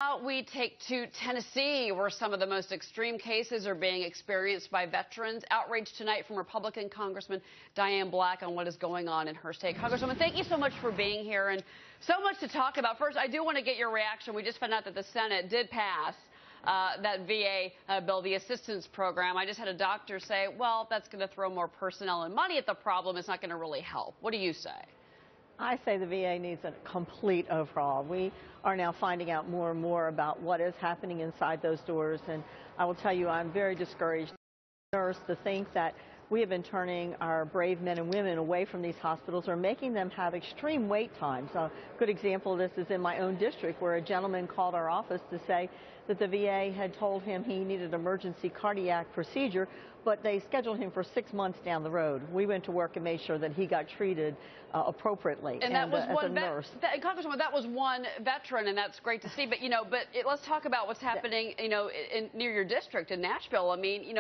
Now we take to Tennessee, where some of the most extreme cases are being experienced by veterans. Outrage tonight from Republican Congressman Diane Black on what is going on in her state. Congresswoman, thank you so much for being here and so much to talk about. First, I do want to get your reaction. We just found out that the Senate did pass that VA bill, the assistance program. I just had a doctor say, well, that's going to throw more personnel and money at the problem. It's not going to really help. What do you say? I say the VA needs a complete overhaul. We are now finding out more and more about what is happening inside those doors, and I will tell you I'm very discouraged as a nurse to think that we have been turning our brave men and women away from these hospitals or making them have extreme wait times. A good example of this is in my own district, where a gentleman called our office to say that the VA had told him he needed an emergency cardiac procedure, but they scheduled him for 6 months down the road. We went to work and made sure that he got treated appropriately. And that was as one a nurse. Congresswoman, that was one veteran, and that's great to see. But let's talk about what's happening, near your district in Nashville. I mean,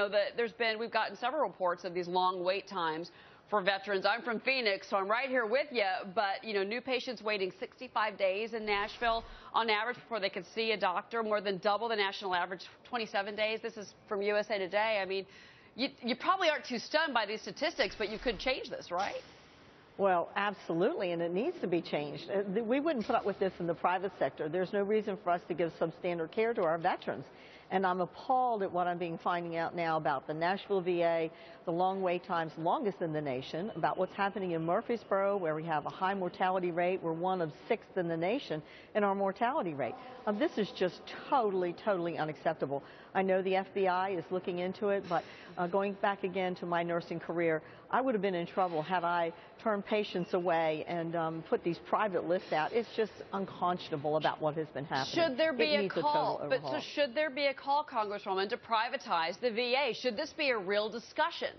we've gotten several reports of these long wait times for veterans. I'm from Phoenix, so I'm right here with you. But, new patients waiting 65 days in Nashville on average before they could see a doctor, more than double the national average, 27 days. This is from USA Today. I mean, you probably aren't too stunned by these statistics, but you could change this, right? Well, absolutely, and it needs to be changed. We wouldn't put up with this in the private sector. There's no reason for us to give substandard care to our veterans. And I'm appalled at what I'm finding out now about the Nashville VA, the long wait times, longest in the nation, about what's happening in Murfreesboro, where we have a high mortality rate. We're one of 6th in the nation in our mortality rate. This is just totally unacceptable. I know the FBI is looking into it, but going back again to my nursing career, I would have been in trouble had I turned patients away and put these private lists out. It's just unconscionable about what has been happening. Should there be a call? But so should there be a call, Congresswoman, to privatize the VA? Should this be a real discussion?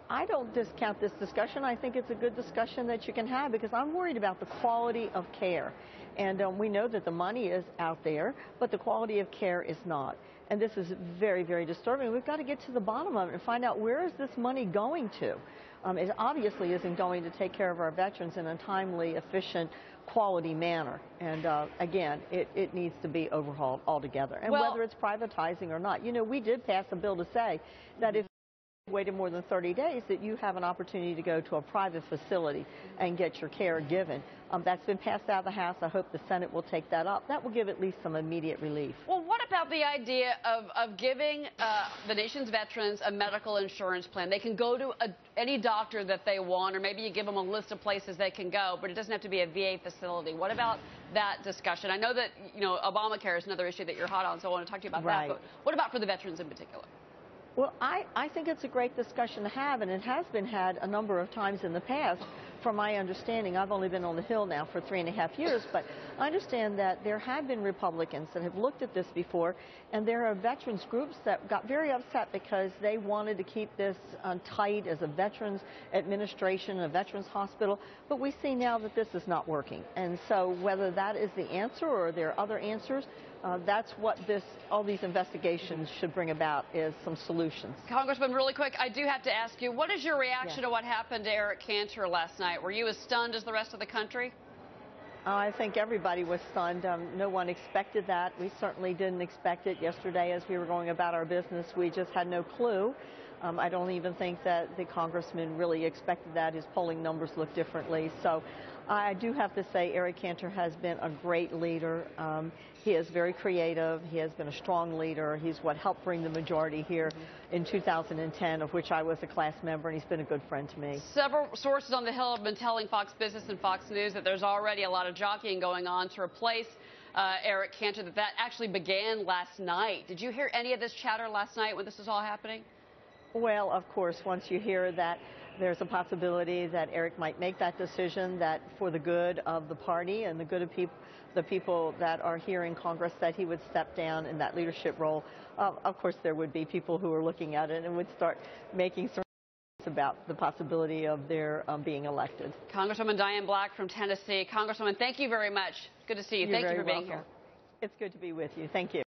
I don't discount this discussion. I think it's a good discussion that you can have, because I'm worried about the quality of care. And we know that the money is out there, but the quality of care is not. And this is very disturbing. We've got to get to the bottom of it and find out, where is this money going to? It obviously isn't going to take care of our veterans in a timely, efficient, quality manner. And again, it needs to be overhauled altogether. And whether it's privatizing or not, we did pass a bill to say that if you waited more than 30 days, that you have an opportunity to go to a private facility and get your care given. That's been passed out of the House. I hope the Senate will take that up. That will give at least some immediate relief. Well, what about the idea of giving the nation's veterans a medical insurance plan? They can go to any doctor that they want, or maybe you give them a list of places they can go, but it doesn't have to be a VA facility. What about that discussion? I know that, Obamacare is another issue that you're hot on, so I want to talk to you about that. But what about for the veterans in particular? Well, I think it's a great discussion to have, and it has been had a number of times in the past. From my understanding, I've only been on the Hill now for 3.5 years, but I understand that there have been Republicans that have looked at this before, and there are veterans groups that got very upset because they wanted to keep this tight as a veterans administration, a veterans hospital, but we see now that this is not working. And so whether that is the answer or there are other answers, that's what all these investigations should bring about, is some solutions. Congressman, really quick, I do have to ask you, what is your reaction to what happened to Eric Cantor last night? Were you as stunned as the rest of the country? I think everybody was stunned. No one expected that. We certainly didn't expect it. Yesterday, as we were going about our business, we just had no clue. I don't even think that the congressman really expected that. His polling numbers look differently. So I do have to say Eric Cantor has been a great leader. He is very creative. He has been a strong leader. He's what helped bring the majority here in 2010, of which I was a class member, and he's been a good friend to me. Several sources on the Hill have been telling Fox Business and Fox News that there's already a lot of jockeying going on to replace Eric Cantor, that actually began last night. Did you hear any of this chatter last night when this was all happening? Well, of course, once you hear that there's a possibility that Eric might make that decision, that for the good of the party and the good of the people that are here in Congress, that he would step down in that leadership role, of course there would be people who are looking at it and would start making some about the possibility of their being elected. Congresswoman Diane Black from Tennessee. Congresswoman, thank you very much. Good to see you. Thank you for being here. It's good to be with you. Thank you.